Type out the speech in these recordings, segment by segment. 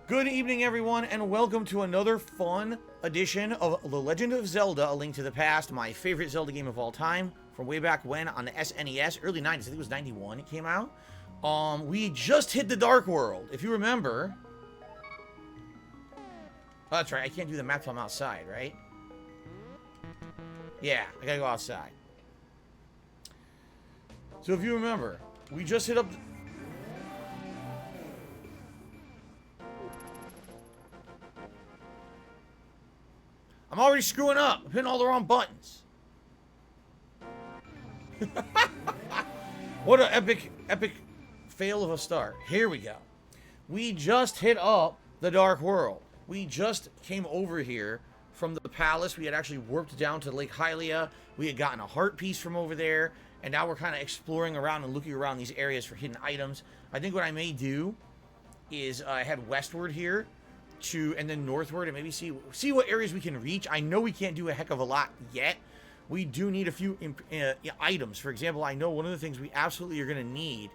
Good evening, everyone, and welcome to another fun edition of The Legend of Zelda: A Link to the Past, my favorite Zelda game of all time, from way back when on the SNES, early 90s, I think it was 91 it came out. We just hit the Dark World, if you remember. Oh, that's right, I can't do the map till I'm outside, right? Yeah, I gotta go outside. So if you remember, we just hit up... I'm already screwing up. I'm hitting all the wrong buttons. What an epic fail of a start. Here we go. We just hit up the Dark World. We just came over here from the palace. We had actually warped down to Lake Hylia. We had gotten a heart piece from over there. And now we're kind of exploring around and looking around these areas for hidden items. I think what I may do is head westward here. And then northward and maybe see what areas we can reach. I know we can't do a heck of a lot yet. We do need a few items. For example, I know one of the things we absolutely are going to need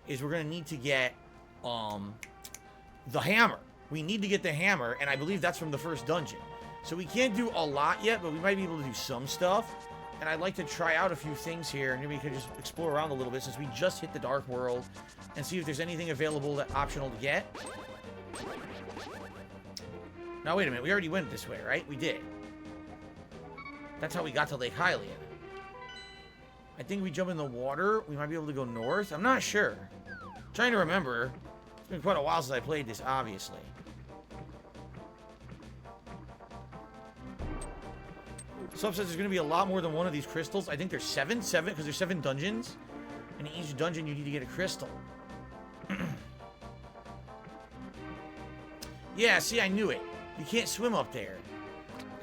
is we're going to need to get the hammer. We need to get the hammer, and I believe that's from the first dungeon. So we can't do a lot yet, but we might be able to do some stuff. And I'd like to try out a few things here, and maybe we could just explore around a little bit since we just hit the Dark World and see if there's anything available that's optional to get. Now, wait a minute. We already went this way, right? We did. That's how we got to Lake Hylia. I think we jump in the water. We might be able to go north. I'm not sure. I'm trying to remember. It's been quite a while since I played this, obviously. Sub says there's going to be a lot more than one of these crystals. I think there's seven, because there's 7 dungeons. And in each dungeon, you need to get a crystal. Yeah, see, I knew it. You can't swim up there.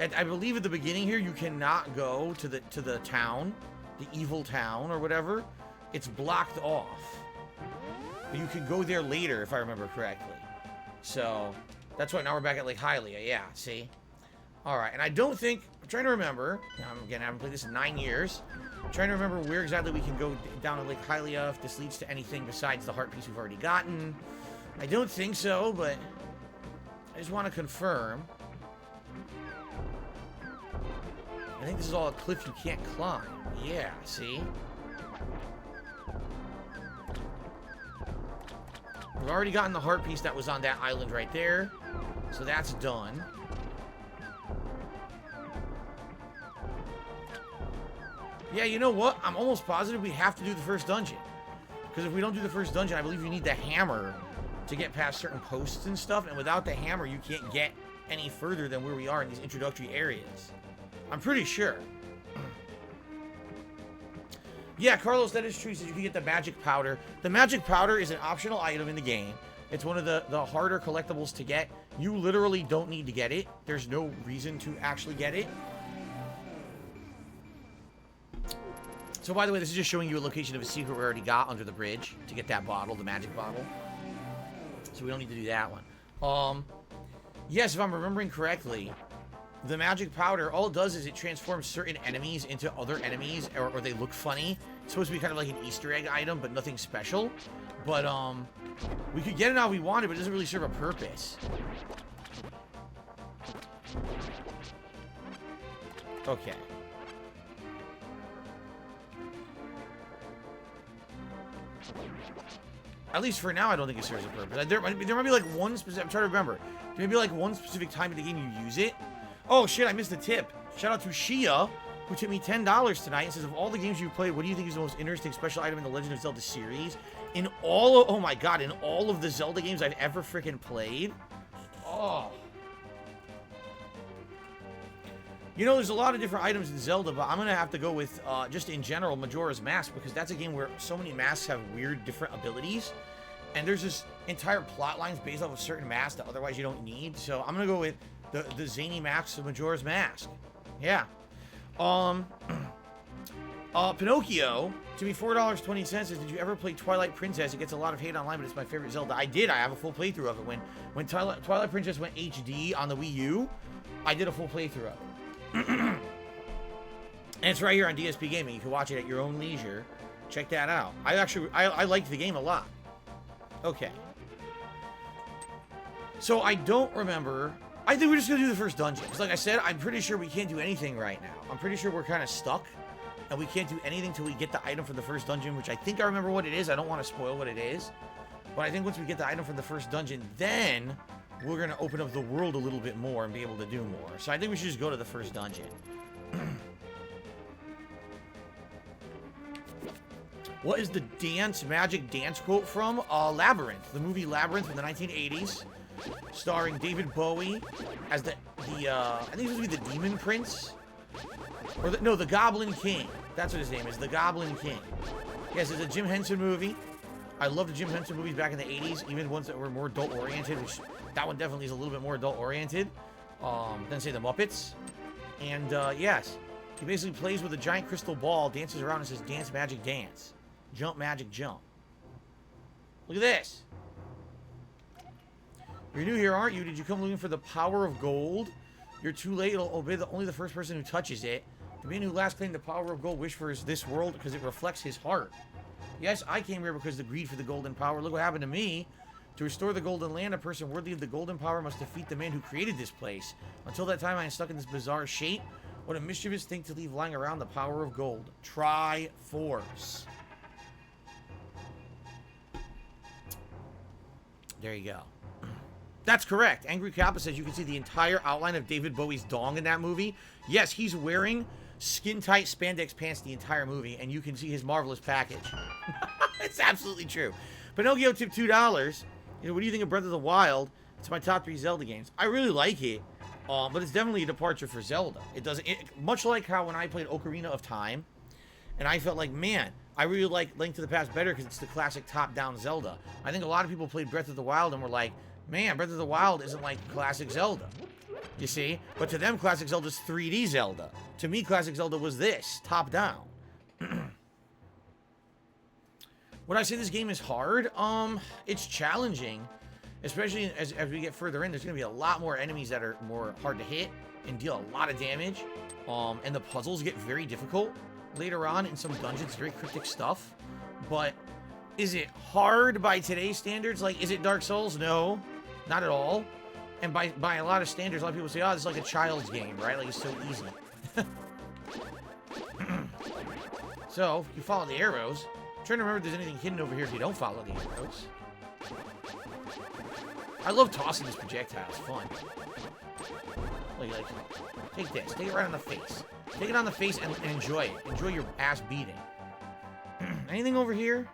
And I believe at the beginning here, you cannot go to the town, the evil town or whatever. It's blocked off. But you can go there later, if I remember correctly. So, that's why now we're back at Lake Hylia. Yeah, see? Alright, and I don't think... I'm trying to remember. Again, I haven't played this in 9 years. I'm trying to remember where exactly we can go down to Lake Hylia, if this leads to anything besides the heart piece we've already gotten. I don't think so, but... I just want to confirm. I think this is all a cliff you can't climb. Yeah, see? We've already gotten the heart piece that was on that island right there. So that's done. Yeah, you know what? I'm almost positive we have to do the first dungeon. Because if we don't do the first dungeon, I believe you need the hammer to get past certain posts and stuff, and without the hammer, you can't get any further than where we are in these introductory areas. I'm pretty sure. Yeah, Carlos, that is true. So you can get the magic powder. The magic powder is an optional item in the game. It's one of the harder collectibles to get. You literally don't need to get it. There's no reason to actually get it. So, by the way, this is just showing you a location of a secret we already got under the bridge to get that bottle, the magic bottle. So we don't need to do that one. Yes, if I'm remembering correctly, the magic powder, all it does is it transforms certain enemies into other enemies, or they look funny. It's supposed to be kind of like an Easter egg item, but nothing special. But, we could get it how we want it, but it doesn't really serve a purpose. Okay. At least for now, I don't think it serves a purpose. There might be like one specific... I'm trying to remember. There may be like one specific time in the game you use it. Oh, shit, I missed a tip. Shout out to Shia, who tipped me $10 tonight and says, of all the games you've played, what do you think is the most interesting special item in the Legend of Zelda series? In all of... Oh, my God. In all of the Zelda games I've ever freaking played? Oh. You know, there's a lot of different items in Zelda, but I'm going to have to go with, just in general, Majora's Mask, because that's a game where so many masks have weird, different abilities, and there's just entire plot lines based off of certain masks that otherwise you don't need, so I'm going to go with the zany masks of Majora's Mask. Yeah. Pinocchio, to me, $4.20 says, did you ever play Twilight Princess? It gets a lot of hate online, but it's my favorite Zelda. I did. I have a full playthrough of it. When Twilight Princess went HD on the Wii U, I did a full playthrough of it. And it's right here on DSPGaming. You can watch it at your own leisure. Check that out. I liked the game a lot. Okay. So I don't remember. I think we're just going to do the first dungeon. Because like I said, I'm pretty sure we can't do anything right now. I'm pretty sure we're kind of stuck. And we can't do anything till we get the item from the first dungeon, which I think I remember what it is. I don't want to spoil what it is. But I think once we get the item from the first dungeon, then we're going to open up the world a little bit more and be able to do more. So I think we should just go to the first dungeon. What is the magic dance quote from? Labyrinth. The movie Labyrinth from the 1980s. Starring David Bowie as I think it was the Demon Prince. Or the Goblin King. That's what his name is. The Goblin King. Yes, it's a Jim Henson movie. I loved the Jim Henson movies back in the 80s, even ones that were more adult-oriented, which that one definitely is a little bit more adult-oriented than, say, the Muppets. And, yes, he basically plays with a giant crystal ball, dances around and says, dance, magic, dance. Jump, magic, jump. Look at this. You're new here, aren't you? Did you come looking for the power of gold? You're too late. It'll obey only the first person who touches it. The man who last claimed the power of gold wished for this world because it reflects his heart. Yes, I came here because of the greed for the golden power. Look what happened to me. To restore the golden land, a person worthy of the golden power must defeat the man who created this place. Until that time, I am stuck in this bizarre shape. What a mischievous thing to leave lying around the power of gold. Triforce. There you go. That's correct. Angry Kappa says you can see the entire outline of David Bowie's dong in that movie. Yes, he's wearing skin-tight spandex pants the entire movie, and you can see his marvelous package. It's absolutely true. Pinocchio tipped $2. You know, what do you think of Breath of the Wild? It's my top 3 Zelda games. I really like it, but it's definitely a departure for Zelda. It doesn't, much like how when I played Ocarina of Time, and I felt like, man, I really like Link to the Past better because it's the classic top-down Zelda. I think a lot of people played Breath of the Wild and were like, man, Breath of the Wild isn't like classic Zelda. You see? But to them, classic Zelda's 3D Zelda. To me, classic Zelda was this, top-down. Would I say this game is hard? It's challenging. Especially as we get further in, there's going to be a lot more enemies that are more hard to hit and deal a lot of damage. And the puzzles get very difficult later on in some dungeons, very cryptic stuff. But is it hard by today's standards? Like, is it Dark Souls? No, not at all. And by a lot of standards, a lot of people say, oh, this is like a child's game, right? Like, it's so easy. So, if you follow the arrows, I'm trying to remember if there's anything hidden over here if you don't follow the arrows. I love tossing this projectile. It's fun. Like, take this. Take it right on the face. Take it on the face and enjoy it. Enjoy your ass beating. Anything over here?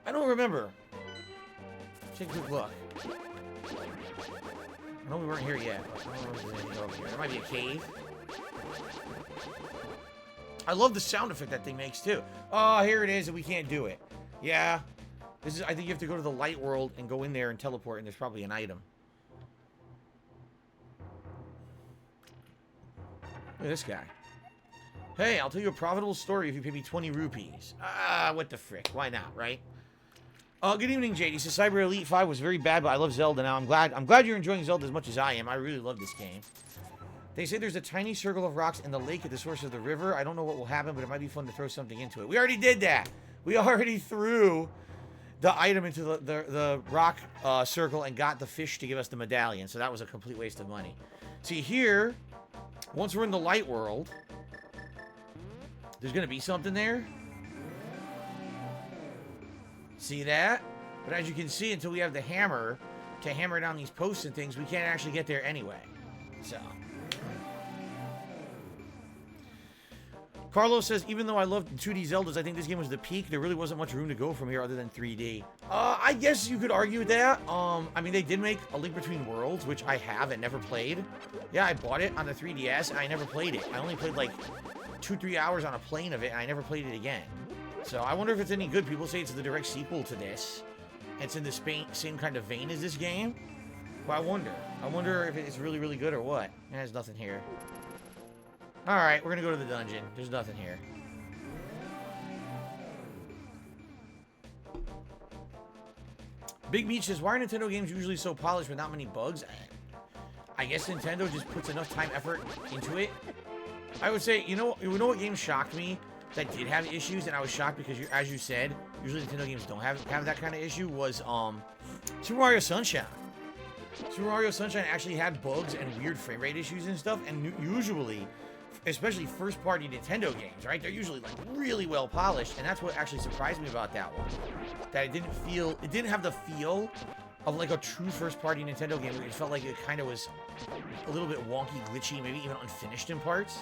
I don't remember. Take a quick look. I know we weren't here yet. But I don't know if there's anything over here. There might be a cave. I love the sound effect that thing makes too. Oh, here it is, and we can't do it. Yeah. This is. I think you have to go to the light world and go in there and teleport, and there's probably an item. Look at this guy. Hey, I'll tell you a profitable story if you pay me 20 rupees. Ah, what the frick? Why not, right? Good evening, Jade. He says Cyber Elite 5 was very bad, but I love Zelda now. I'm glad you're enjoying Zelda as much as I am. I really love this game. They say there's a tiny circle of rocks in the lake at the source of the river. I don't know what will happen, but it might be fun to throw something into it. We already did that. We already threw the item into the rock circle and got the fish to give us the medallion. So that was a complete waste of money. See, here, once we're in the light world, there's going to be something there. See that? But as you can see, until we have the hammer to hammer down these posts and things, we can't actually get there anyway. So. Carlos says, even though I love 2D Zeldas, I think this game was the peak. There really wasn't much room to go from here other than 3D. I guess you could argue that. I mean, they did make A Link Between Worlds, which I have and never played. Yeah, I bought it on the 3DS, and I never played it. I only played like 2-3 hours on a plane of it, and I never played it again. So I wonder if it's any good. People say it's the direct sequel to this. It's in the same kind of vein as this game. But I wonder if it's really, really good or what. There's nothing here. Alright, we're gonna go to the dungeon. There's nothing here. Big Meat says, why are Nintendo games usually so polished with not many bugs? I guess Nintendo just puts enough time, effort into it. I would say, you know what game shocked me that did have issues, and I was shocked because, as you said, usually Nintendo games don't have that kind of issue, was Super Mario Sunshine. Super Mario Sunshine actually had bugs and weird frame rate issues and stuff, and usually, especially first-party Nintendo games, right? They're usually like really well polished, and that's what actually surprised me about that one. That it didn't have the feel of like a true first-party Nintendo game. It felt like it kind of was a little bit wonky, glitchy, maybe even unfinished in parts.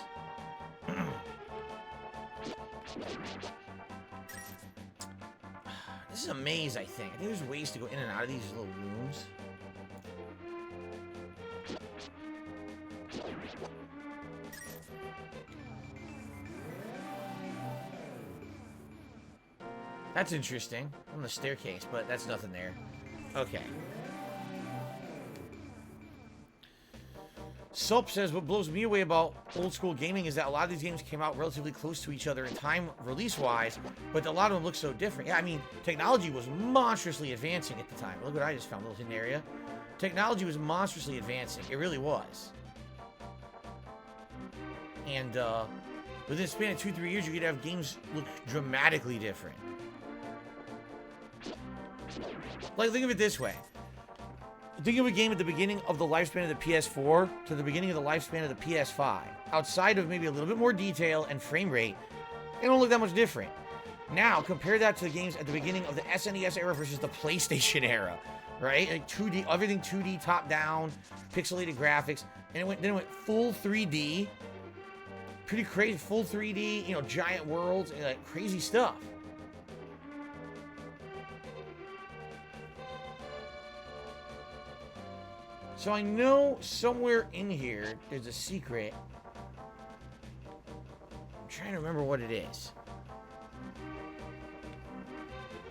This is a maze, I think. I think there's ways to go in and out of these little rooms. That's interesting. On the staircase, but that's nothing there. Okay. Sup says, what blows me away about old school gaming is that a lot of these games came out relatively close to each other in time release-wise, but a lot of them look so different. Yeah, I mean, technology was monstrously advancing at the time. Look what I just found, a little hidden area. Technology was monstrously advancing. It really was. And within a span of 2-3 years, you could have games look dramatically different. Like, think of it this way. Think of a game at the beginning of the lifespan of the PS4 to the beginning of the lifespan of the PS5. Outside of maybe a little bit more detail and frame rate, they don't look that much different. Now, compare that to the games at the beginning of the SNES era versus the PlayStation era, right? Like 2D, everything 2D, top-down, pixelated graphics, and then it went full 3D. Pretty crazy, full 3D, you know, giant worlds, and like crazy stuff. So I know somewhere in here there's a secret. I'm trying to remember what it is.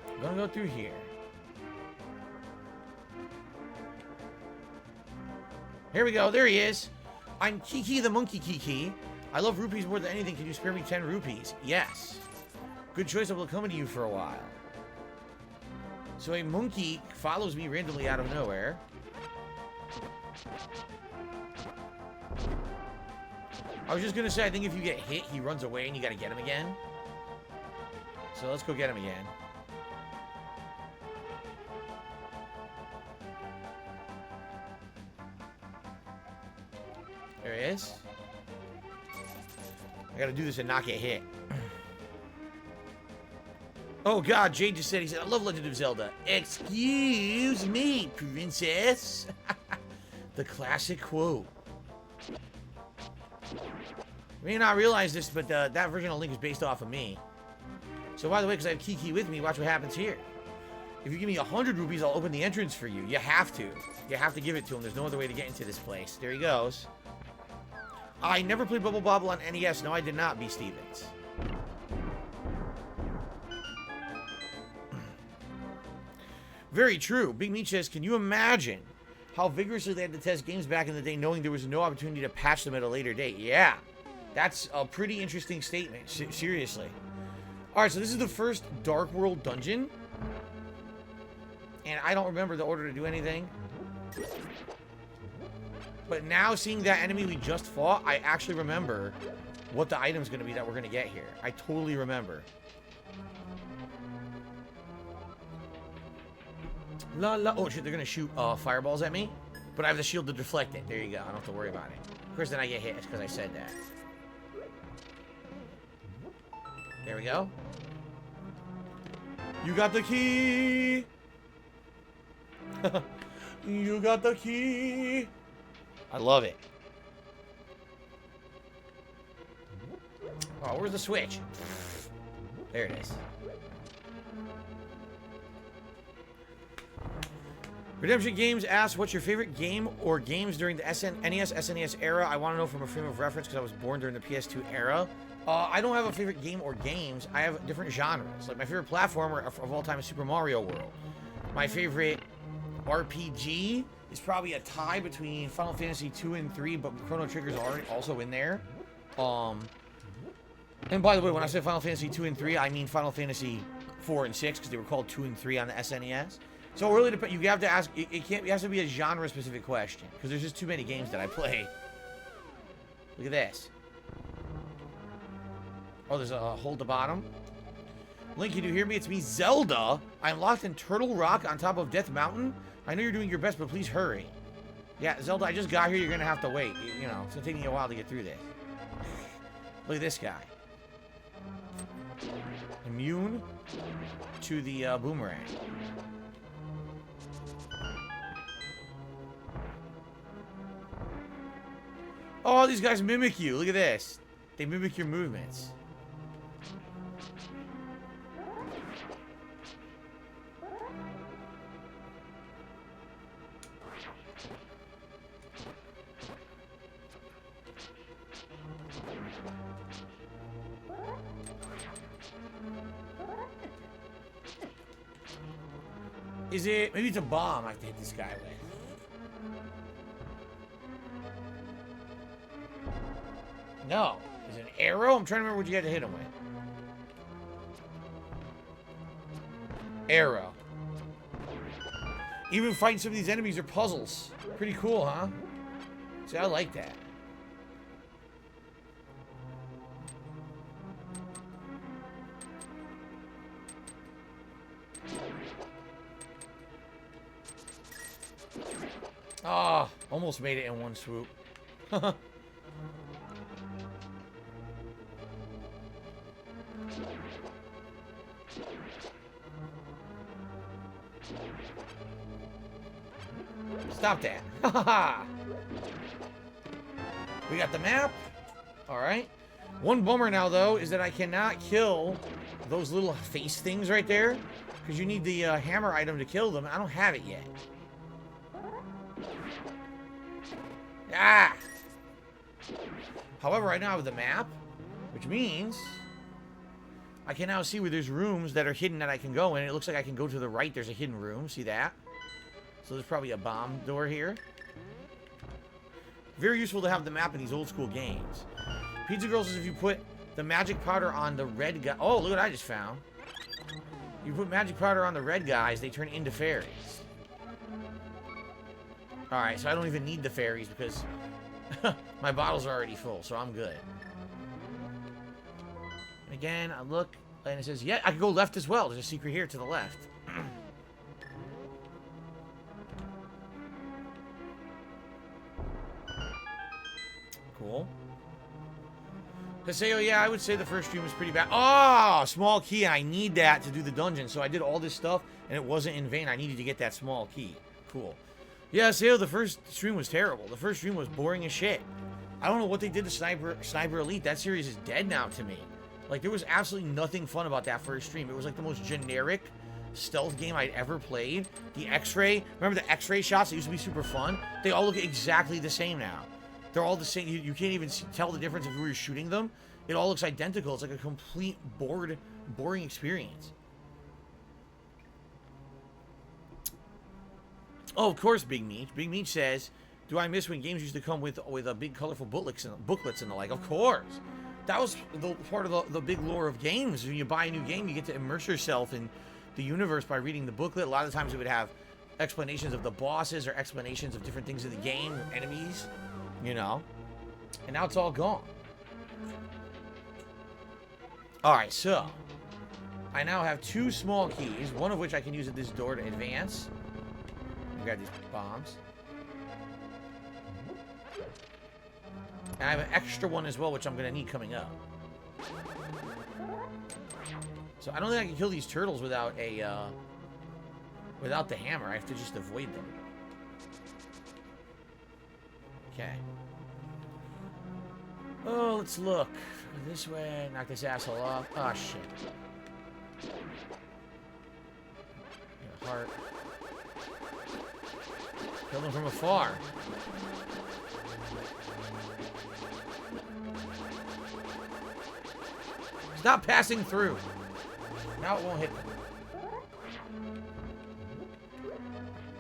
I'm gonna go through here. Here we go. There he is. I'm Kiki the Monkey Kiki. I love rupees more than anything. Can you spare me 10 rupees? Yes. Good choice. I will come to you for a while. So a monkey follows me randomly out of nowhere. I was just gonna say, I think if you get hit, he runs away and you gotta get him again. So let's go get him again. There he is. I gotta do this and not get hit. Oh god, Jade just said, he said, I love Legend of Zelda. Excuse me, princess. The classic quote. You may not realize this, but that version of Link is based off of me. So by the way, because I have Kiki with me, watch what happens here. If you give me 100 rupees, I'll open the entrance for you. You have to. You have to give it to him. There's no other way to get into this place. There he goes. I never played Bubble Bobble on NES. No, I did not, B. Stevens. Very true. Big Meat says, can you imagine how vigorously they had to test games back in the day knowing there was no opportunity to patch them at a later date? Yeah. That's a pretty interesting statement. Seriously. Alright, so this is the first Dark World dungeon. And I don't remember the order to do anything. But now seeing that enemy we just fought, I actually remember what the item's going to be that we're going to get here. I totally remember. La la. Oh shit, they're going to shoot fireballs at me. But I have the shield to deflect it. There you go. I don't have to worry about it. Of course, then I get hit. It's because I said that. There we go. You got the key. You got the key. I love it. Oh, where's the switch? There it is. Redemption Games asks, what's your favorite game or games during the NES, SNES era? I want to know from a frame of reference because I was born during the PS2 era. I don't have a favorite game or games. I have different genres. Like, my favorite platformer of all time is Super Mario World. My favorite RPG is probably a tie between Final Fantasy 2 and 3, but Chrono Trigger's already also in there. And by the way, when I say Final Fantasy 2 and 3, I mean Final Fantasy 4 and 6, because they were called 2 and 3 on the SNES. So it really depends. You have to ask, it has to be a genre-specific question, because there's just too many games that I play. Look at this. Oh, there's a hole at the bottom. Link, can you hear me? It's me, Zelda. I'm locked in Turtle Rock on top of Death Mountain. I know you're doing your best, but please hurry. Yeah, Zelda, I just got here. You're going to have to wait. You know, it's going to take me a while to get through this. Look at this guy. Immune to the boomerang. Oh, these guys mimic you. Look at this. They mimic your movements. Is it... Maybe it's a bomb I have to hit this guy with. No. Is it an arrow? I'm trying to remember what you had to hit him with. Arrow. Even fighting some of these enemies are puzzles. Pretty cool, huh? See, I like that. Ah, almost made it in one swoop. Stop that. We got the map. Alright. One bummer now, though, is that I cannot kill those little face things right there. Because you need the hammer item to kill them. I don't have it yet. Ah! However, I now have the map, which means I can now see where there's rooms that are hidden that I can go in. It looks like I can go to the right. There's a hidden room. See that? So there's probably a bomb door here. Very useful to have the map in these old school games. Pizza Girl says if you put the magic powder on the red guy... Oh, look what I just found. You put magic powder on the red guys, they turn into fairies. Alright, so I don't even need the fairies because my bottles are already full, so I'm good. And again, I look, and it says, yeah, I can go left as well. There's a secret here to the left. Cool. Haseo, yeah, I would say the first stream was pretty bad. Oh, small key. I need that to do the dungeon. So I did all this stuff, and it wasn't in vain. I needed to get that small key. Cool. Yeah, Haseo, the first stream was terrible. The first stream was boring as shit. I don't know what they did to Sniper Elite. That series is dead now to me. Like, there was absolutely nothing fun about that first stream. It was like the most generic stealth game I'd ever played. The X-ray, remember the X-ray shots that used to be super fun? They all look exactly the same now. They're all the same. You can't even tell the difference if you were shooting them. It all looks identical. It's like a complete boring experience. Oh, of course, Big Meat. Big Meat says, do I miss when games used to come with a big colorful booklets and the like? Of course. That was part of the big lore of games. When you buy a new game, you get to immerse yourself in the universe by reading the booklet. A lot of times it would have explanations of the bosses or explanations of different things in the game, enemies, you know. And now it's all gone. Alright, so I now have 2 small keys, one of which I can use at this door to advance. Grab these bombs. And I have an extra one as well, which I'm going to need coming up. So I don't think I can kill these turtles without a, without the hammer. I have to just avoid them. Okay. Oh, let's look. This way. Knock this asshole off. Oh, shit. Get a heart. Kill them from afar. Stop passing through. Now it won't hit them.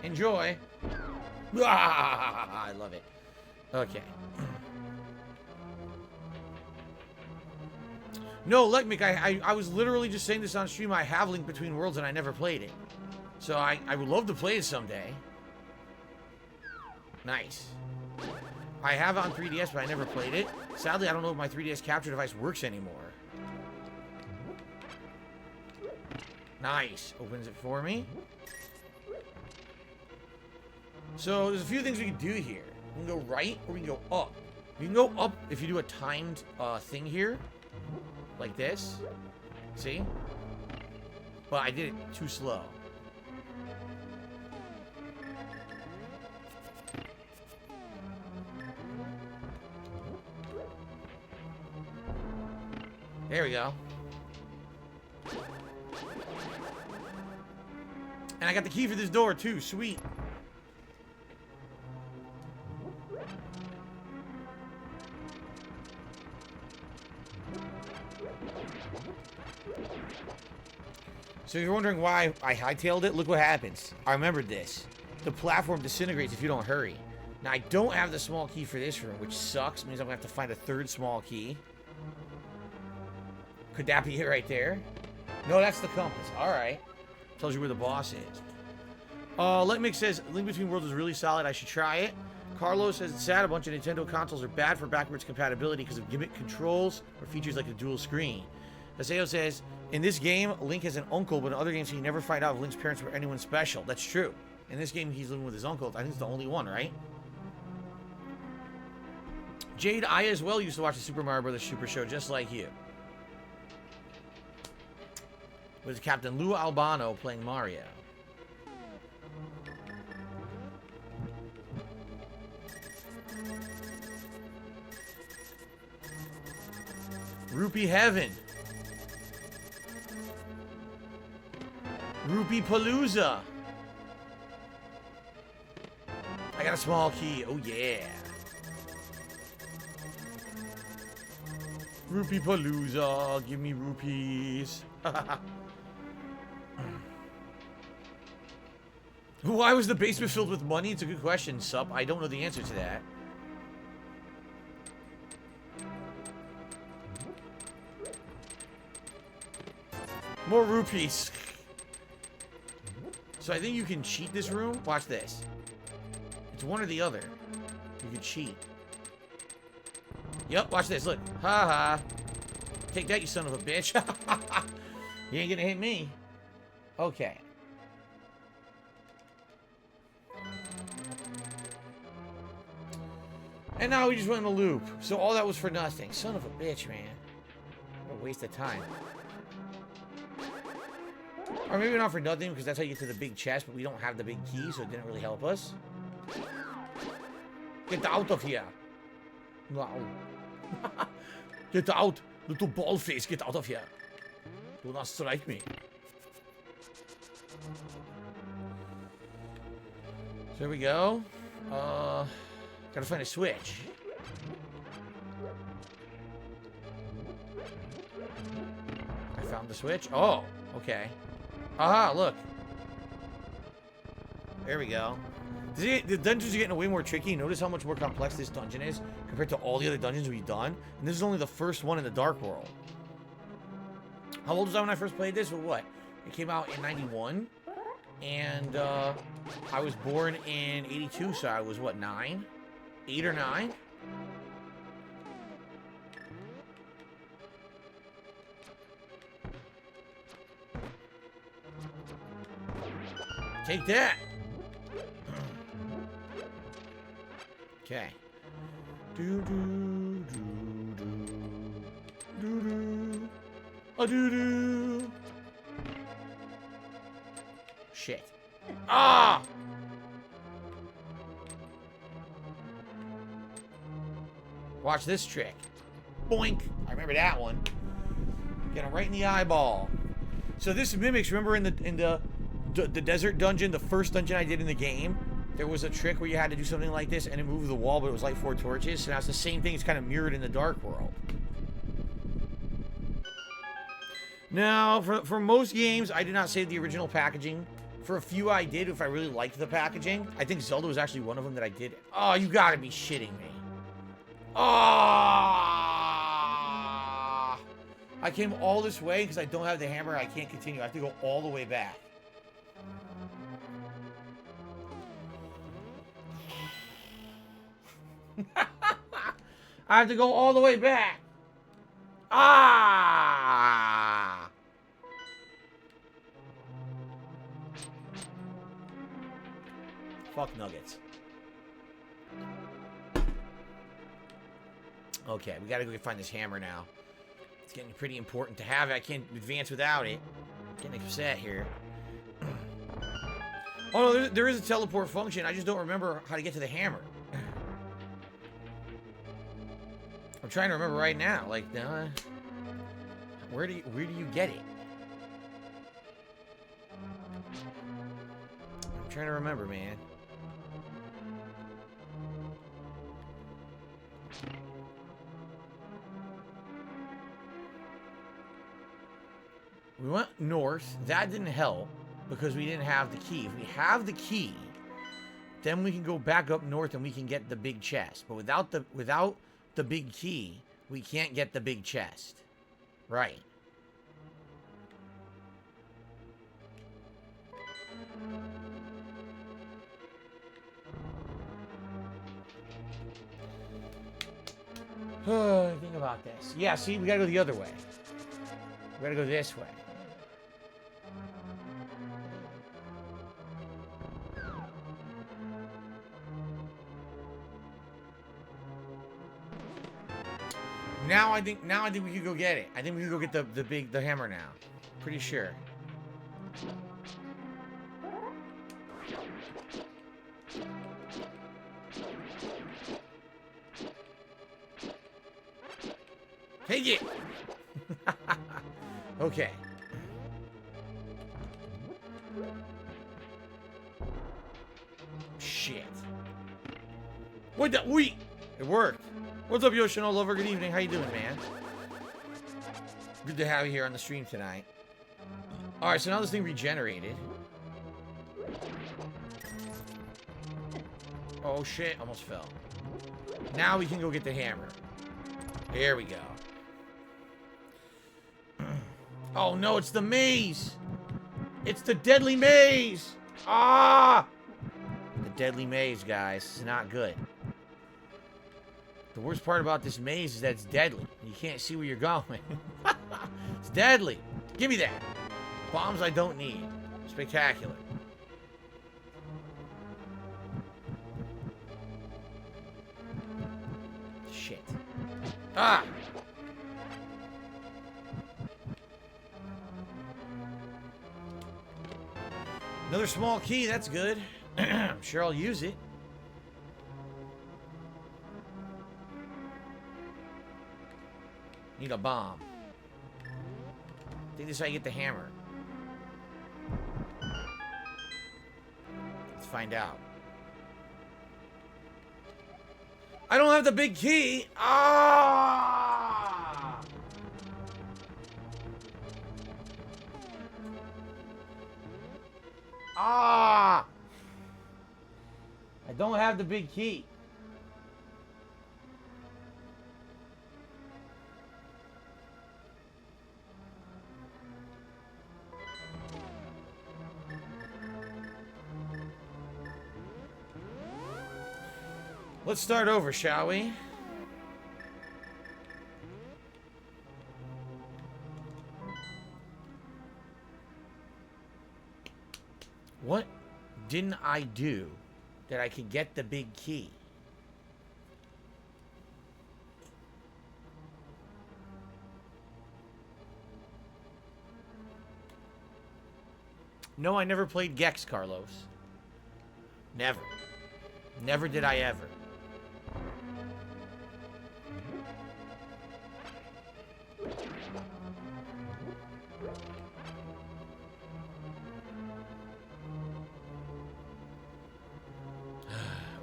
Enjoy. Ah, I love it. Okay. No, like Mick, I was literally just saying this on stream. I have Link Between Worlds and I never played it. So I would love to play it someday. Nice. I have it on 3DS, but I never played it. Sadly, I don't know if my 3DS capture device works anymore. Nice. Opens it for me. So there's a few things we can do here. We can go right or we can go up. We can go up if you do a timed thing here. Like this. See? But I did it too slow. There we go. And I got the key for this door too. Sweet. So if you're wondering why I hightailed it, look what happens. I remembered this. The platform disintegrates if you don't hurry. Now, I don't have the small key for this room, which sucks. Means I'm going to have to find a third small key. Could that be it right there? No, that's the compass. All right. Tells you where the boss is. Letmix says, Link Between Worlds is really solid. I should try it. Carlos says, it's sad a bunch of Nintendo consoles are bad for backwards compatibility because of gimmick controls or features like the dual screen. Aseo says, in this game, Link has an uncle, but in other games, he never find out if Link's parents were anyone special. That's true. In this game, he's living with his uncle. I think it's the only one, right? Jade, I as well used to watch the Super Mario Brothers Super Show just like you. It was Captain Lou Albano playing Mario. Rupee Heaven. Rupee Palooza. I got a small key. Oh, yeah. Rupee Palooza. Give me rupees. Why was the basement filled with money? It's a good question, Sup. I don't know the answer to that. More rupees. So I think you can cheat this room. Watch this. It's one or the other. You can cheat. Yep, watch this. Look. Ha ha. Take that, you son of a bitch. You ain't gonna hit me. Okay. And now we just went in a loop. So all that was for nothing. Son of a bitch, man. What a waste of time. Or maybe not for nothing, because that's how you get to the big chest, but we don't have the big key, so it didn't really help us. Get out of here. Wow. Get out. Little ball face, get out of here. Do not strike me. So there we go. Gotta find a switch. I found the switch. Oh, okay. Aha, look. There we go. The dungeons are getting way more tricky. Notice how much more complex this dungeon is compared to all the other dungeons we've done. And this is only the first one in the Dark World. How old was I when I first played this? Well, what? It came out in 91. And I was born in 82, so I was, what, 9? 8 or 9? Take that! Okay. Do do do do do do a do do. Shit. Ah! Watch this trick. Boink! I remember that one. Get him right in the eyeball. So this mimics. Remember in the desert dungeon, the first dungeon I did in the game, there was a trick where you had to do something like this and it moved the wall, but it was like 4 torches. So now it's the same thing. It's kind of mirrored in the Dark World. Now, for most games, I did not save the original packaging. For a few I did if I really liked the packaging. I think Zelda was actually one of them that I did. Oh, you gotta be shitting me. Ah! I came all this way because I don't have the hammer. I can't continue. I have to go all the way back. I have to go all the way back. Ah! Fuck nuggets. Okay, we gotta go find this hammer now. It's getting pretty important to have it. I can't advance without it. I'm getting upset here. Oh, no, there is a teleport function. I just don't remember how to get to the hammer. I'm trying to remember right now. Like, where do you get it? I'm trying to remember, man. We went north. That didn't help because we didn't have the key. If we have the key, then we can go back up north and we can get the big chest. But without the big key, we can't get the big chest. Right. Think about this. Yeah, see, we gotta go the other way. We gotta go this way. Now I think we can go get it. I think we can go get the hammer now. Pretty sure. Take it. Okay. Shit. What the? Wait. It worked. What's up, Yoshino Lover? Good evening. How you doing, man? Good to have you here on the stream tonight. Alright, so now this thing regenerated. Oh, shit. Almost fell. Now we can go get the hammer. Here we go. Oh, no. It's the maze. It's the deadly maze. Ah! The deadly maze, guys. It's not good. The worst part about this maze is that it's deadly. You can't see where you're going. It's deadly. Give me that. Bombs I don't need. Spectacular. Shit. Ah! Another small key. That's good. I'm sure I'll use it. Need a bomb. I think this is how you get the hammer. Let's find out. I don't have the big key. Ah! Ah! I don't have the big key. Let's start over, shall we? What didn't I do that I could get the big key? No, I never played Gex, Carlos. Never. Never did I ever.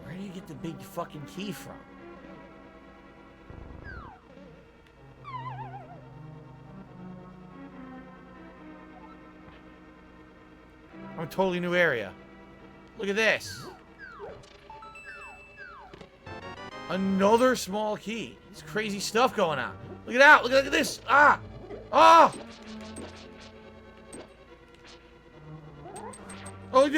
Where do you get the big fucking key from? A totally new area. Look at this. Another small key. There's crazy stuff going on. Look at that. Look at this. Ah! Ah! Oh,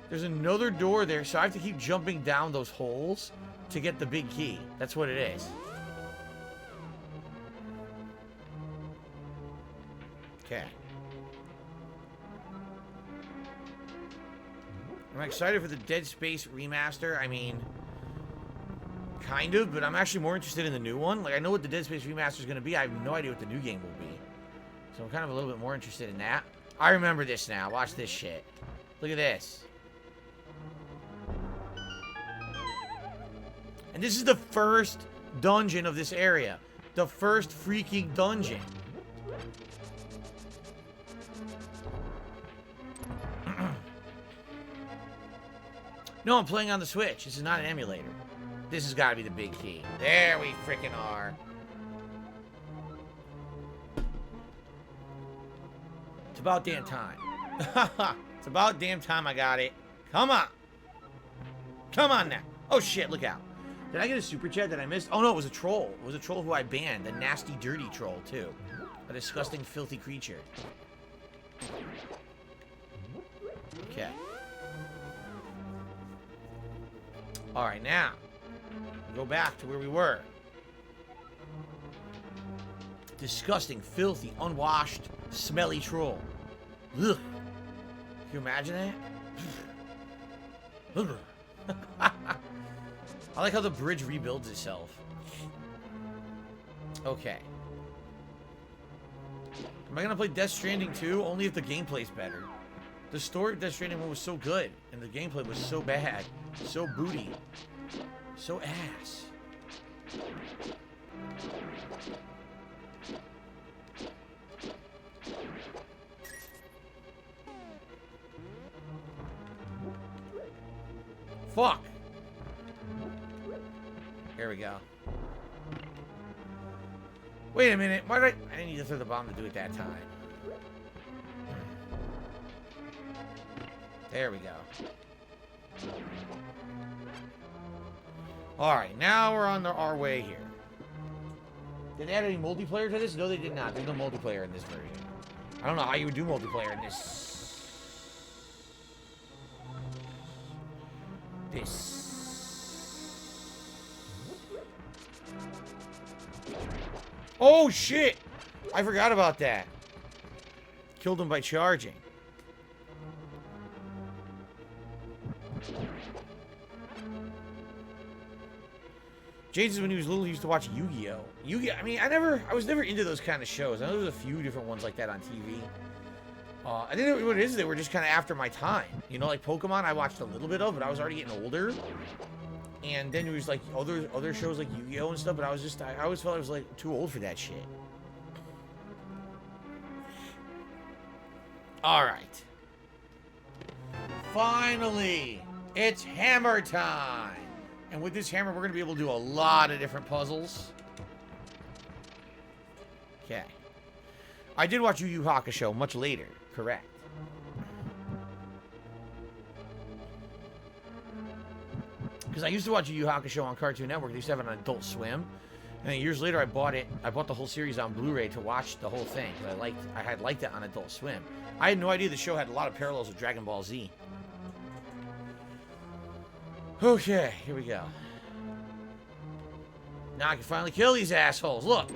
there's another door there, so I have to keep jumping down those holes to get the big key. That's what it is. Okay. Am I excited for the Dead Space remaster? I mean, kind of, but I'm actually more interested in the new one. Like, I know what the Dead Space remaster is going to be. I have no idea what the new game will be. So I'm kind of a little bit more interested in that. I remember this now. Watch this shit. Look at this. And this is the first dungeon of this area. The first freaking dungeon. No, I'm playing on the Switch. This is not an emulator. This has got to be the big key. There we freaking are. It's about damn time. It's about damn time I got it. Come on. Come on now. Oh, shit. Look out. Did I get a super chat that I missed? Oh, no. It was a troll. It was a troll who I banned. A nasty, dirty troll, too. A disgusting, filthy creature. Okay. Alright, now. Go back to where we were. Disgusting, filthy, unwashed, smelly troll. Ugh. Can you imagine that? I like how the bridge rebuilds itself. Okay. Am I gonna play Death Stranding 2? Only if the gameplay's better. The story of Death Stranding 1 was so good, and the gameplay was so bad. So booty. So ass. Fuck. Here we go. Wait a minute. Why did I didn't need to throw the bomb to do it that time. There we go. Alright, now we're on our way here. Did they add any multiplayer to this? No, they did not. There's no multiplayer in this version. I don't know how you would do multiplayer in this. Oh, shit! I forgot about that. Killed him by charging. James, when he was little, he used to watch Yu-Gi-Oh! Yu-Gi-Oh! I mean, I was never into those kind of shows. I know there's a few different ones like that on TV. I think what it is, they were just kind of after my time. You know, like Pokemon, I watched a little bit of, but I was already getting older. And then it was like other shows like Yu-Gi-Oh! And stuff, but I always felt I was like too old for that shit. Alright. Finally! It's hammer time! And with this hammer, we're going to be able to do a lot of different puzzles. Okay. I did watch Yu Yu Hakusho much later. Correct. Because I used to watch Yu Yu Hakusho on Cartoon Network. They used to have it on Adult Swim. And then years later, I bought it. I bought the whole series on Blu-ray to watch the whole thing. Because I had liked it on Adult Swim. I had no idea the show had a lot of parallels with Dragon Ball Z. Okay, here we go. Now I can finally kill these assholes. Look.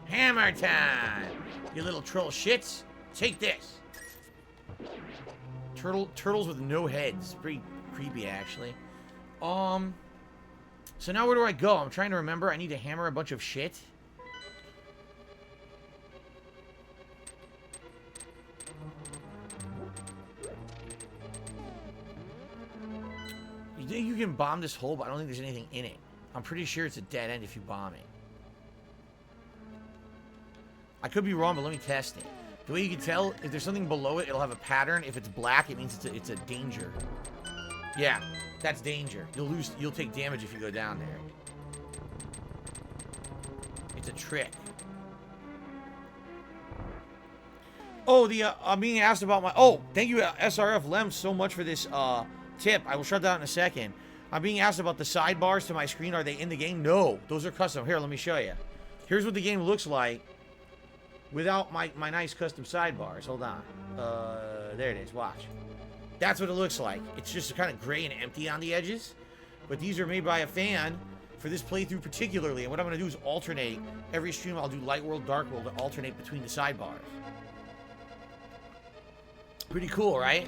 Hammer time. You little troll shits. Take this. Turtles with no heads. Pretty creepy, actually. So now where do I go? I'm trying to remember. I need to hammer a bunch of shit. You think you can bomb this hole, but I don't think there's anything in it. I'm pretty sure it's a dead end if you bomb it. I could be wrong, but let me test it. The way you can tell, if there's something below it, it'll have a pattern. If it's black, it means it's a danger. Yeah, that's danger. You'll take damage if you go down there. It's a trick. Oh, I'm being asked about my... Oh, thank you, SRF Lem, so much for this, tip. I will shut that out in a second. I'm being asked about the sidebars to my screen. Are they in the game? No, those are custom. Here, let me show you. Here's what the game looks like without my nice custom sidebars. Hold on. There it is. Watch. That's what it looks like. It's just kind of gray and empty on the edges. But these are made by a fan for this playthrough particularly. And what I'm going to do is alternate. Every stream I'll do Light World, Dark World to alternate between the sidebars. Pretty cool, right?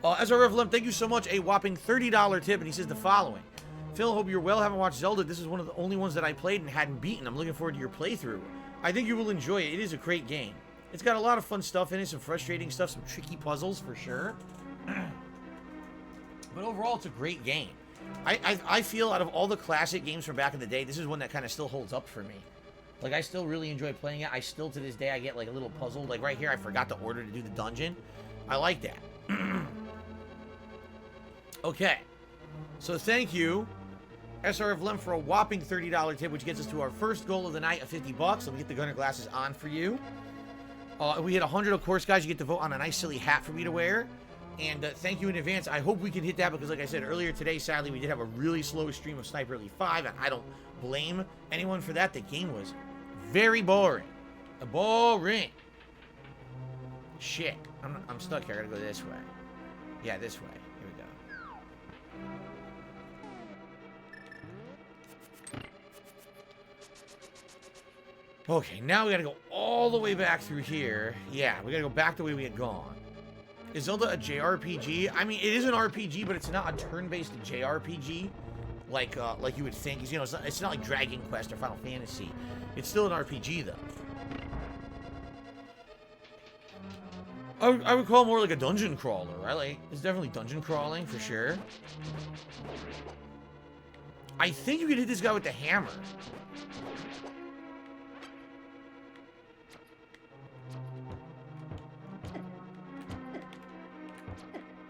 SRF Limp, thank you so much. A whopping $30 tip, and he says the following. Phil, hope you're well. Haven't watched Zelda. This is one of the only ones that I played and hadn't beaten. I'm looking forward to your playthrough. I think you will enjoy it. It is a great game. It's got a lot of fun stuff in it, some frustrating stuff, some tricky puzzles for sure. But overall, it's a great game. I feel out of all the classic games from back in the day, this is one that kind of still holds up for me. Like, I still really enjoy playing it. I still, to this day, I get, like, a little puzzled. Like, right here, I forgot the order to do the dungeon. I like that. Okay. So, thank you, SRF Lem, for a whopping $30 tip, which gets us to our first goal of the night of $50. Let me get the gunner glasses on for you. If we hit 100, of course, guys, you get to vote on a nice, silly hat for me to wear. And thank you in advance. I hope we can hit that because, like I said earlier today, sadly, we did have a really slow stream of Sniper Elite 5, and I don't blame anyone for that. The game was very boring. Boring. Shit. I'm stuck here. I gotta go this way. Yeah, this way. Here we go. Okay, now we gotta go all the way back through here. Yeah, we gotta go back the way we had gone. Is Zelda a JRPG? I mean, it is an RPG, but it's not a turn-based JRPG like you would think. You know, it's not like Dragon Quest or Final Fantasy. It's still an RPG, though. I would call it more like a dungeon crawler, right? Like, it's definitely dungeon crawling, for sure. I think you could hit this guy with the hammer.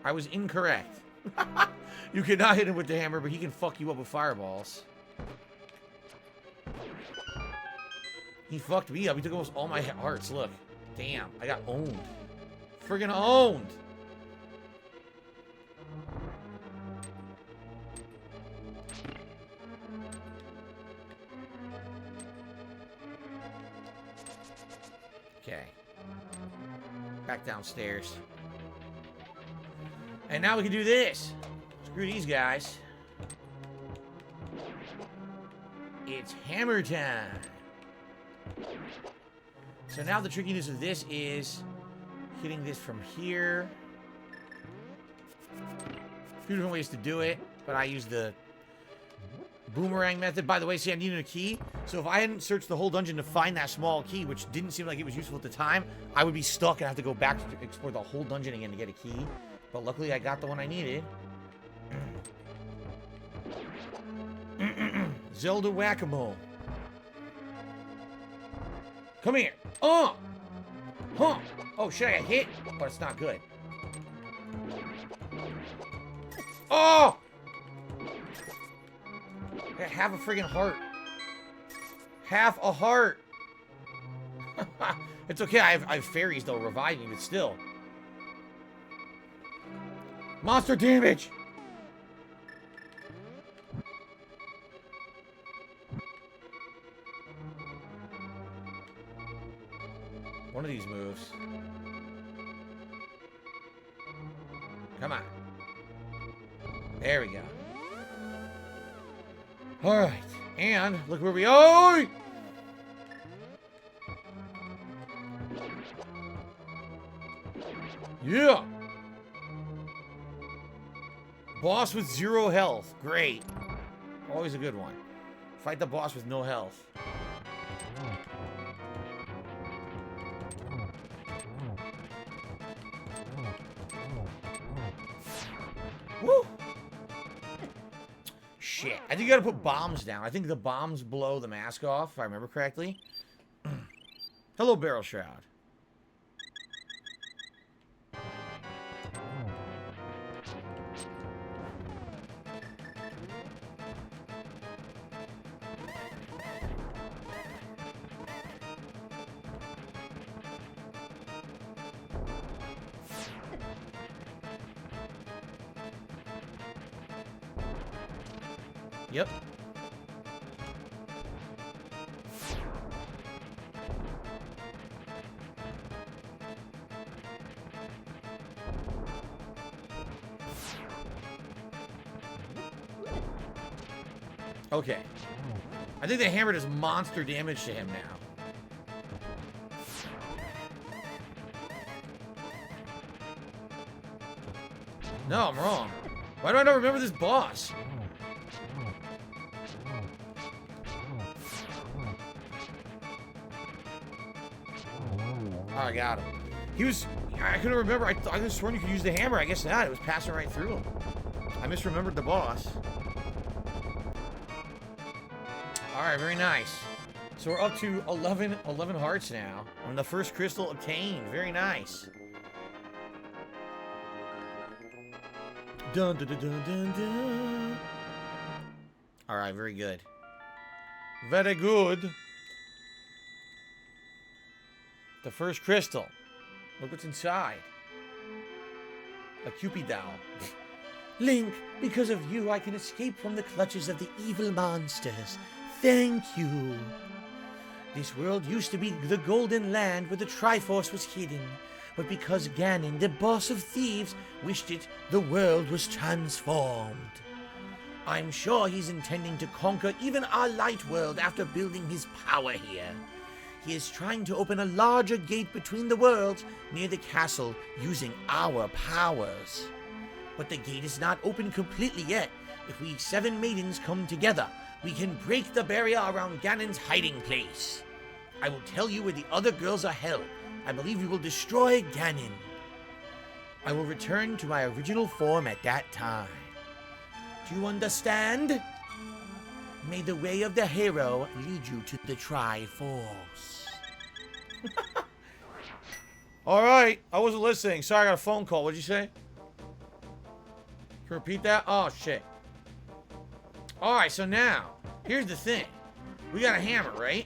I was incorrect. You cannot hit him with the hammer, but he can fuck you up with fireballs. He fucked me up. He took almost all my hearts. Look. Damn. I got owned. Friggin' owned. Okay. Back downstairs. And now we can do this. Screw these guys. It's hammer time. So now the trickiness of this is hitting this from here. A few different ways to do it, but I use the boomerang method. By the way, see, I needed a key. So if I hadn't searched the whole dungeon to find that small key, which didn't seem like it was useful at the time, I would be stuck and have to go back to explore the whole dungeon again to get a key. But luckily, I got the one I needed. Zelda Whack-A-Mole. Come here. Huh. Oh, shit, I got hit. But it's not good. Oh! I got half a friggin' heart. Half a heart. It's okay. I have fairies, though, revive me, but still. Monster damage! One of these moves. Come on. There we go. Alright. And look where we are! Yeah! Boss with 0 health. Great. Always a good one. Fight the boss with no health. Woo! Shit. I think you gotta put bombs down. I think the bombs blow the mask off, if I remember correctly. Hello, Barrel Shroud. Yep. Okay. I think the hammer does monster damage to him now. No, I'm wrong. Why do I not remember this boss? Oh, I got him. He was... I couldn't remember. I could have sworn you could use the hammer. I guess not. It was passing right through him. I misremembered the boss. Alright, very nice. So we're up to 11 hearts now. And the first crystal obtained. Very nice. Dun, dun, dun, dun, dun, dun. Alright, very good. Very good. The first crystal. Look what's inside. A Cupid doll. Link, because of you, I can escape from the clutches of the evil monsters. Thank you. This world used to be the Golden Land where the Triforce was hidden. But because Ganon, the boss of thieves, wished it, the world was transformed. I'm sure he's intending to conquer even our light world after building his power here. He is trying to open a larger gate between the worlds near the castle using our powers. But the gate is not open completely yet. If we 7 maidens come together, we can break the barrier around Ganon's hiding place. I will tell you where the other girls are held. I believe we will destroy Ganon. I will return to my original form at that time. Do you understand? May the way of the hero lead you to the Triforce. Alright, I wasn't listening. Sorry, I got a phone call. What'd you say? Can you repeat that? Oh, shit. Alright, so now, here's the thing. We got a hammer, right?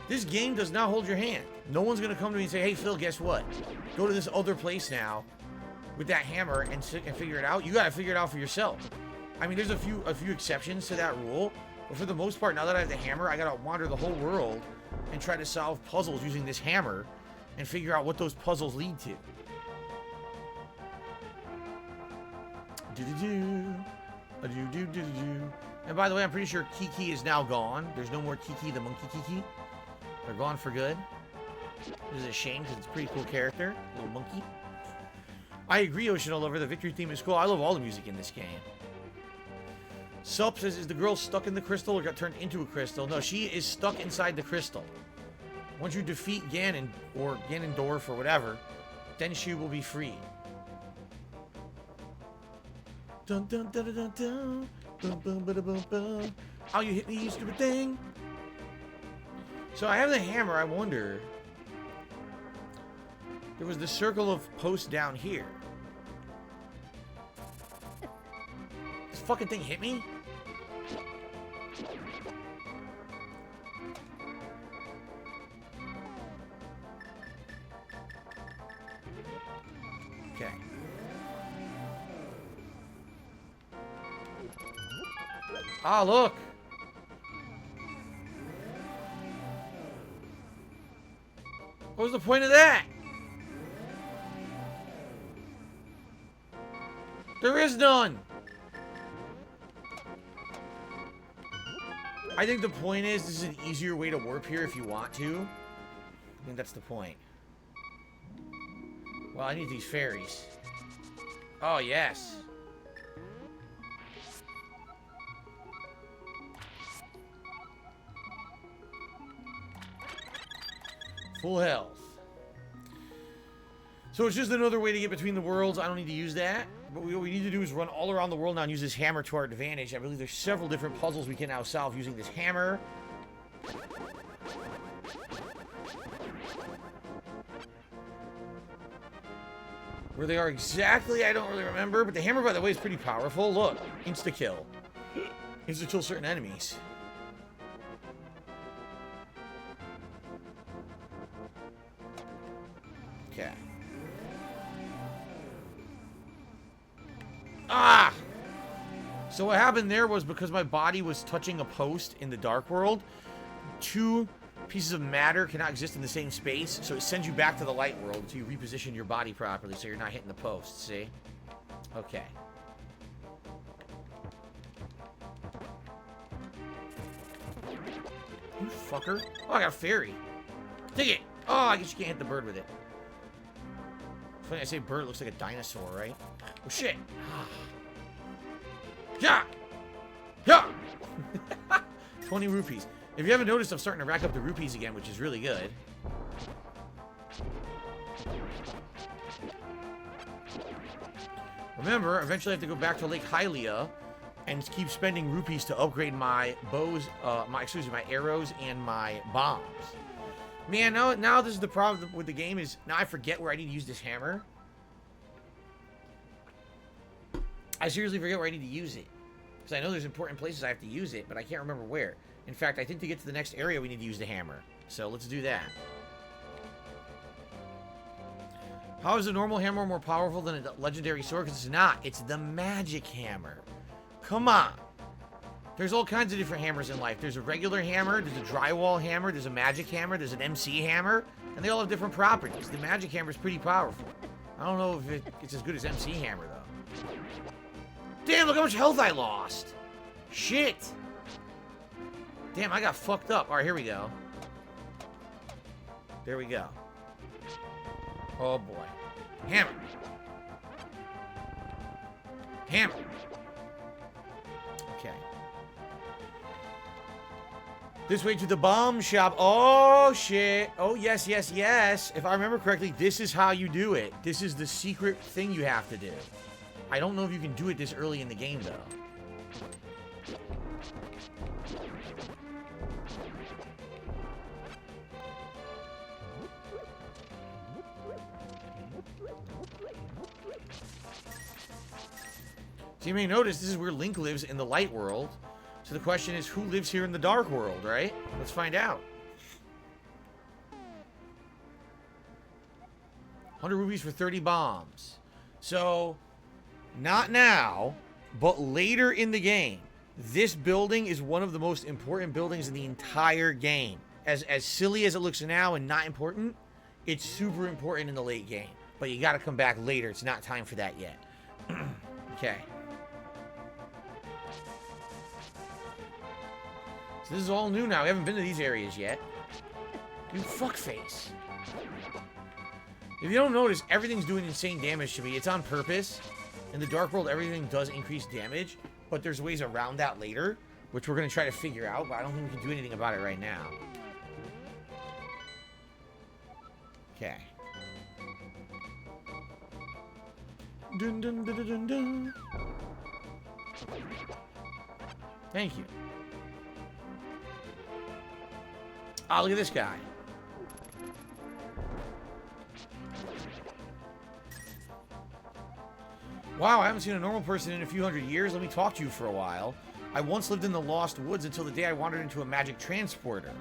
This game does not hold your hand. No one's gonna come to me and say, hey, Phil, guess what? Go to this other place now with that hammer and sit and figure it out. You gotta figure it out for yourself. I mean, there's a few exceptions to that rule, but for the most part, now that I have the hammer, I gotta wander the whole world and try to solve puzzles using this hammer and figure out what those puzzles lead to. And by the way, I'm pretty sure Kiki is now gone. There's no more Kiki the monkey Kiki. They're gone for good. This is a shame because it's a pretty cool character. Little monkey. I agree, Ocean Lover. The victory theme is cool. I love all the music in this game. Sup says, is the girl stuck in the crystal or got turned into a crystal? No, she is stuck inside the crystal. Once you defeat Ganon, or Ganondorf, or whatever, then she will be free. Dun dun dun dun dun dun. Boom boom ba da boom boom. Oh, you hit me, you stupid thing. So I have the hammer. I wonder. There was the circle of posts down here. This fucking thing hit me? Okay. Ah, look! What was the point of that? There is none! I think the point is, this is an easier way to warp here if you want to. I think that's the point. Well, I need these fairies. Oh, yes. Full health. So it's just another way to get between the worlds. I don't need to use that. But what we need to do is run all around the world now and use this hammer to our advantage. I believe there's several different puzzles we can now solve using this hammer. Where they are exactly, I don't really remember. But the hammer, by the way, is pretty powerful. Look, insta-kill. Insta-kill certain enemies. Okay. Ah! So what happened there was because my body was touching a post in the Dark World, 2 pieces of matter cannot exist in the same space, so it sends you back to the Light World until you reposition your body properly so you're not hitting the post, see? Okay. You fucker. Oh, I got a fairy. Take it! Oh, I guess you can't hit the bird with it. Funny I say bird, it looks like a dinosaur, right? Oh, shit. Yeah! Yeah! 20 rupees. If you haven't noticed, I'm starting to rack up the rupees again, which is really good. Remember, eventually I have to go back to Lake Hylia and keep spending rupees to upgrade my bows, my arrows and my bombs. Man, now this is the problem with the game is now I forget where I need to use this hammer. I seriously forget where I need to use it. Because I know there's important places I have to use it, but I can't remember where. In fact, I think to get to the next area we need to use the hammer. So let's do that. How is a normal hammer more powerful than a legendary sword? Because it's not. It's the magic hammer. Come on. There's all kinds of different hammers in life. There's a regular hammer, there's a drywall hammer, there's a magic hammer, there's an MC hammer, and they all have different properties. The magic hammer is pretty powerful. I don't know if it's as good as MC hammer, though. Damn, look how much health I lost. Shit. Damn, I got fucked up. All right, here we go. There we go. Oh, boy. Hammer. Hammer. Okay. This way to the bomb shop. Oh, shit. Oh, yes, yes, yes. If I remember correctly, this is how you do it. This is the secret thing you have to do. I don't know if you can do it this early in the game, though. So you may notice this is where Link lives in the light world. So the question is, who lives here in the dark world, right? Let's find out. 100 rupees for 30 bombs. So, not now, but later in the game, this building is one of the most important buildings in the entire game. As silly as it looks now and not important, it's super important in the late game. But you gotta come back later. It's not time for that yet. Okay. So this is all new now. We haven't been to these areas yet. You fuckface. If you don't notice, everything's doing insane damage to me. It's on purpose. In the Dark World, everything does increase damage, but there's ways around that later, which we're going to try to figure out, but I don't think we can do anything about it right now. Okay. Dun, dun, dun, dun, dun, dun. Thank you. Oh, look at this guy. Wow, I haven't seen a normal person in a few hundred years. Let me talk to you for a while. I once lived in the Lost Woods until the day I wandered into a magic transporter.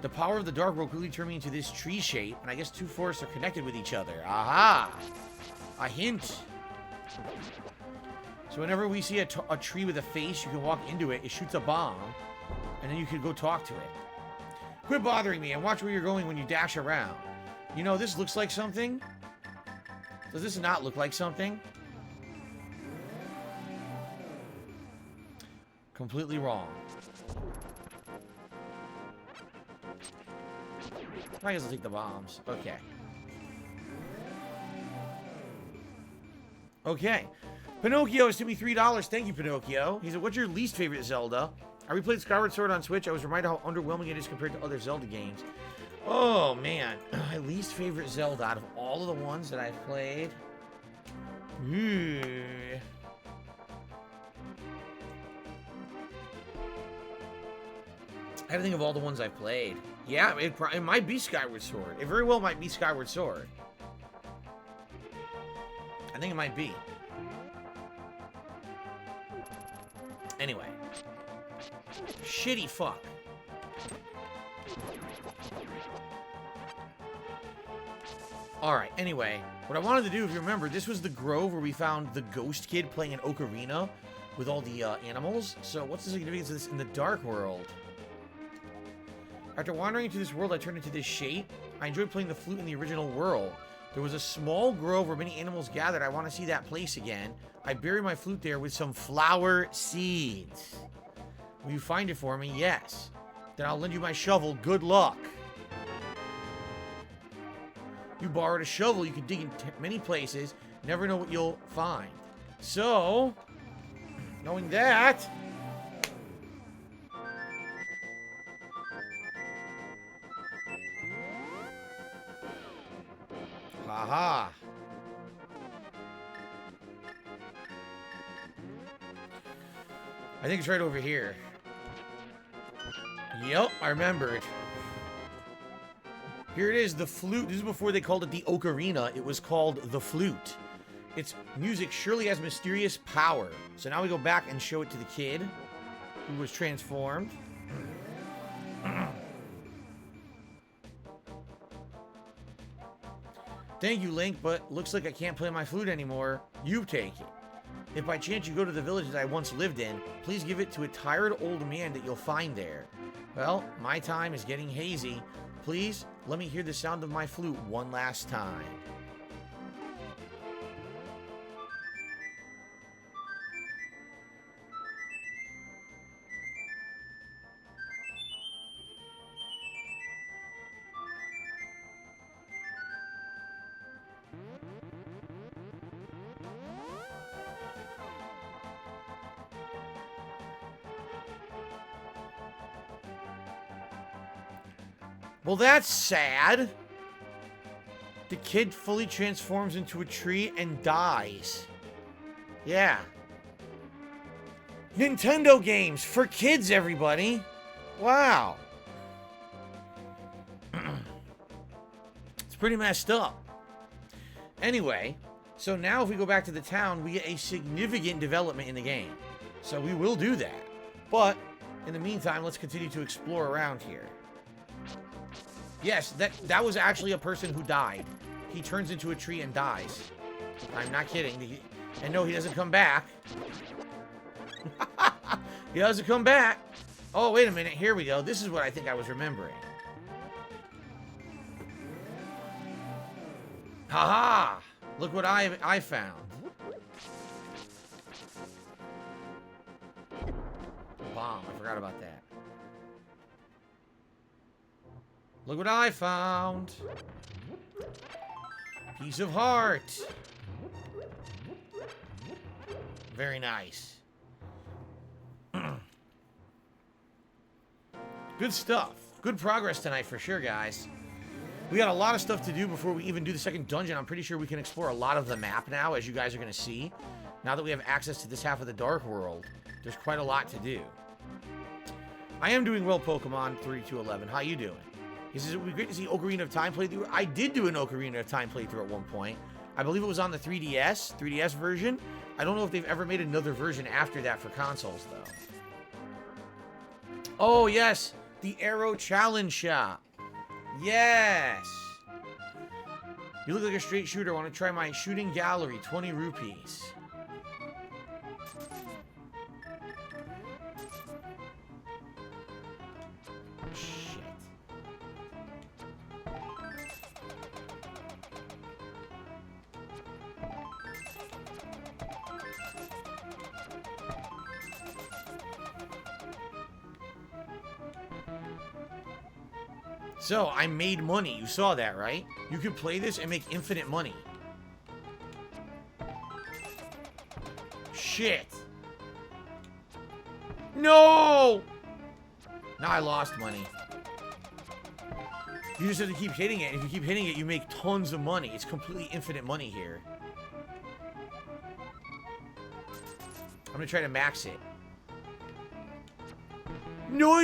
The power of the Dark World quickly turned me into this tree shape, and I guess two forests are connected with each other. Aha! A hint. So whenever we see a tree with a face, you can walk into it, it shoots a bomb, and then you can go talk to it. Quit bothering me and watch where you're going when you dash around. You know, this looks like something. Does this not look like something? Completely wrong. I guess I'll take the bombs. Okay. Okay. Pinocchio has sent me $3. Thank you, Pinocchio. He said, what's your least favorite Zelda? I replayed Skyward Sword on Switch. I was reminded how underwhelming it is compared to other Zelda games. Oh, man. My least favorite Zelda out of all of the ones that I've played. I have to think of all the ones I've played. Yeah, it might be Skyward Sword. It very well might be Skyward Sword. I think it might be. Anyway. Shitty fuck. Alright, anyway. What I wanted to do, if you remember, this was the grove where we found the ghost kid playing an ocarina with all the animals. So what's the significance of this in the Dark World? After wandering into this world, I turned into this shape. I enjoyed playing the flute in the original world. There was a small grove where many animals gathered. I want to see that place again. I buried my flute there with some flower seeds. Will you find it for me? Yes. Then I'll lend you my shovel. Good luck. You borrowed a shovel. You can dig in many places. Never know what you'll find. So, knowing that... Haha. I think it's right over here. Yep, I remembered. Here it is, the flute. This is before they called it the ocarina. It was called the flute. Its music surely has mysterious power. So now we go back and show it to the kid who was transformed. Thank you, Link, but looks like I can't play my flute anymore. You take it. If by chance you go to the village that I once lived in, please give it to a tired old man that you'll find there. Well, my time is getting hazy. Please, let me hear the sound of my flute one last time. Well, that's sad. The kid fully transforms into a tree and dies. Yeah. Nintendo games for kids, everybody. Wow. It's pretty messed up. Anyway, so now if we go back to the town, we get a significant development in the game. So we will do that. But in the meantime, let's continue to explore around here. Yes, that was actually a person who died. He turns into a tree and dies. I'm not kidding. And no, he doesn't come back. He doesn't come back. Oh, wait a minute. Here we go. This is what I think I was remembering. Haha! Look what I found. Bomb. I forgot about that. Look what I found. Piece of heart. Very nice. Good stuff. Good progress tonight for sure, guys. We got a lot of stuff to do before we even do the second dungeon. I'm pretty sure we can explore a lot of the map now, as you guys are going to see. Now that we have access to this half of the Dark World, there's quite a lot to do. I am doing well, Pokemon 3211. How you doing? He says, it would be great to see Ocarina of Time playthrough. I did do an Ocarina of Time playthrough at one point. I believe it was on the 3DS version. I don't know if they've ever made another version after that for consoles, though. Oh, yes. The Arrow Challenge Shop. Yes. You look like a straight shooter. Want to try my shooting gallery? 20 rupees. So, I made money. You saw that, right? You could play this and make infinite money. Shit. No! Now I lost money. You just have to keep hitting it. If you keep hitting it, you make tons of money. It's completely infinite money here. I'm gonna try to max it. No!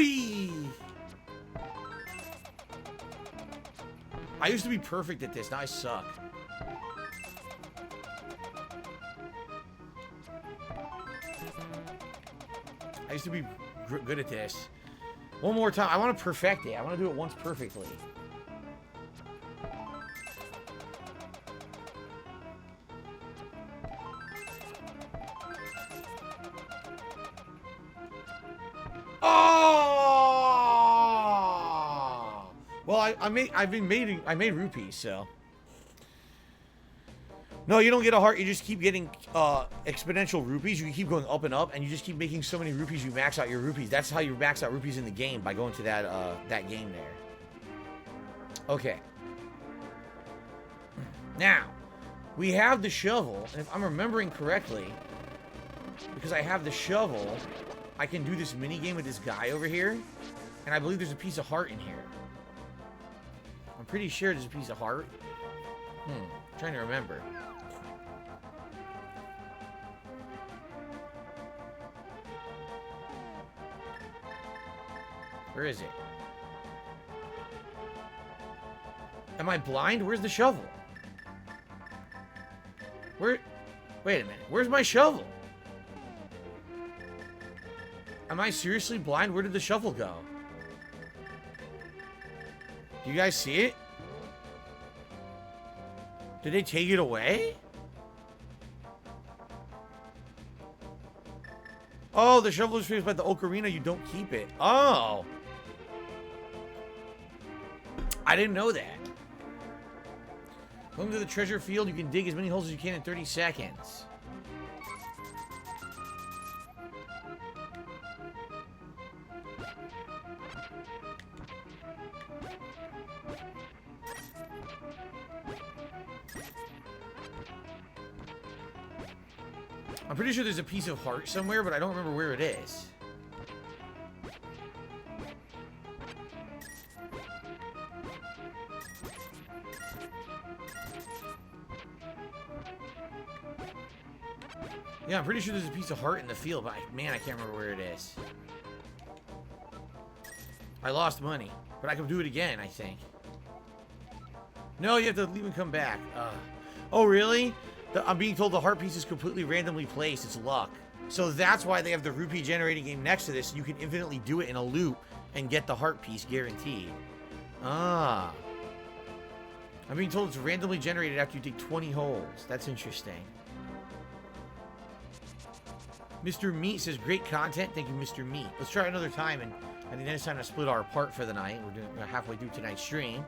I used to be perfect at this. Now I suck. I used to be good at this. One more time. I want to perfect it. I want to do it once perfectly. Well, I made rupees, so. No, you don't get a heart. You just keep getting exponential rupees. You keep going up and up, and you just keep making so many rupees. You max out your rupees. That's how you max out rupees in the game, by going to that game there. Okay. Now, we have the shovel, and if I'm remembering correctly, because I have the shovel, I can do this mini game with this guy over here, and I believe there's a piece of heart in here. I'm pretty sure there's a piece of heart. I'm trying to remember. Where is it? Am I blind? Where's the shovel? Where? Wait a minute. Where's my shovel? Am I seriously blind? Where did the shovel go? Do you guys see it? Did they take it away? Oh, the shovel is used by the ocarina. You don't keep it. Oh. I didn't know that. Welcome to the treasure field. You can dig as many holes as you can in 30 seconds. I'm pretty sure there's a piece of heart somewhere, but I don't remember where it is. Yeah, I'm pretty sure there's a piece of heart in the field, but man, I can't remember where it is. I lost money, but I can do it again, I think. No, you have to leave and come back. Oh, really? I'm being told the heart piece is completely randomly placed. It's luck. So that's why they have the rupee generating game next to this. You can infinitely do it in a loop and get the heart piece guaranteed. Ah. I'm being told it's randomly generated after you dig 20 holes. That's interesting. Mr. Meat says, great content. Thank you, Mr. Meat. Let's try another time, and I think then it's time to split our apart for the night. We're halfway through tonight's stream.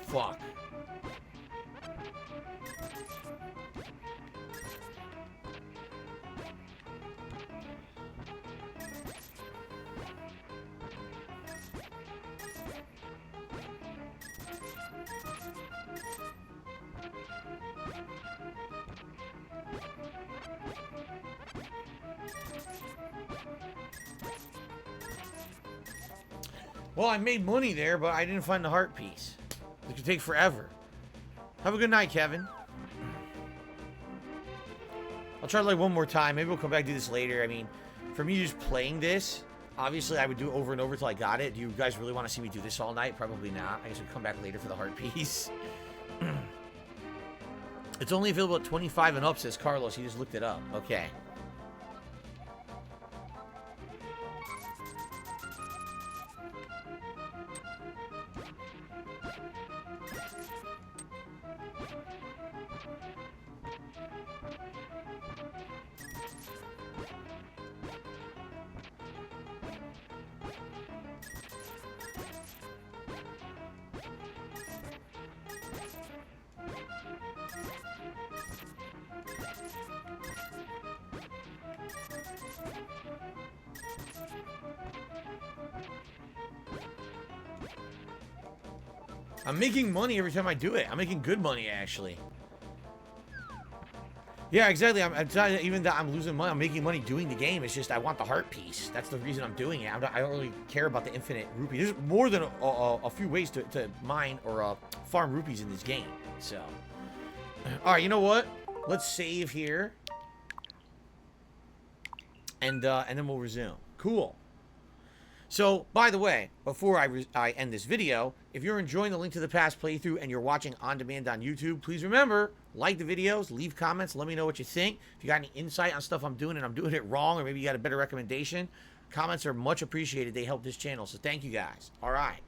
Fuck. Well, I made money there, but I didn't find the heart piece. It could take forever. Have a good night, Kevin. I'll try like one more time. Maybe we'll come back and do this later. I mean, for me just playing this, obviously I would do it over and over till I got it. Do you guys really want to see me do this all night? Probably not. I guess we'll come back later for the heart piece. It's only available at 25 and up, says Carlos. He just looked it up. Okay. I'm making money every time I do it. I'm making good money, actually. Yeah, exactly. I'm even that I'm losing money. I'm making money doing the game. It's just I want the heart piece. That's the reason I'm doing it. I don't really care about the infinite rupee. There's more than a few ways to mine or farm rupees in this game. So, all right. You know what? Let's save here, and then we'll resume. Cool. So, by the way, before I end this video, if you're enjoying the Link to the Past playthrough and you're watching on demand on YouTube, please remember, like the videos, leave comments, let me know what you think. If you got any insight on stuff I'm doing and I'm doing it wrong, or maybe you got a better recommendation, comments are much appreciated. They help this channel, so thank you guys. All right.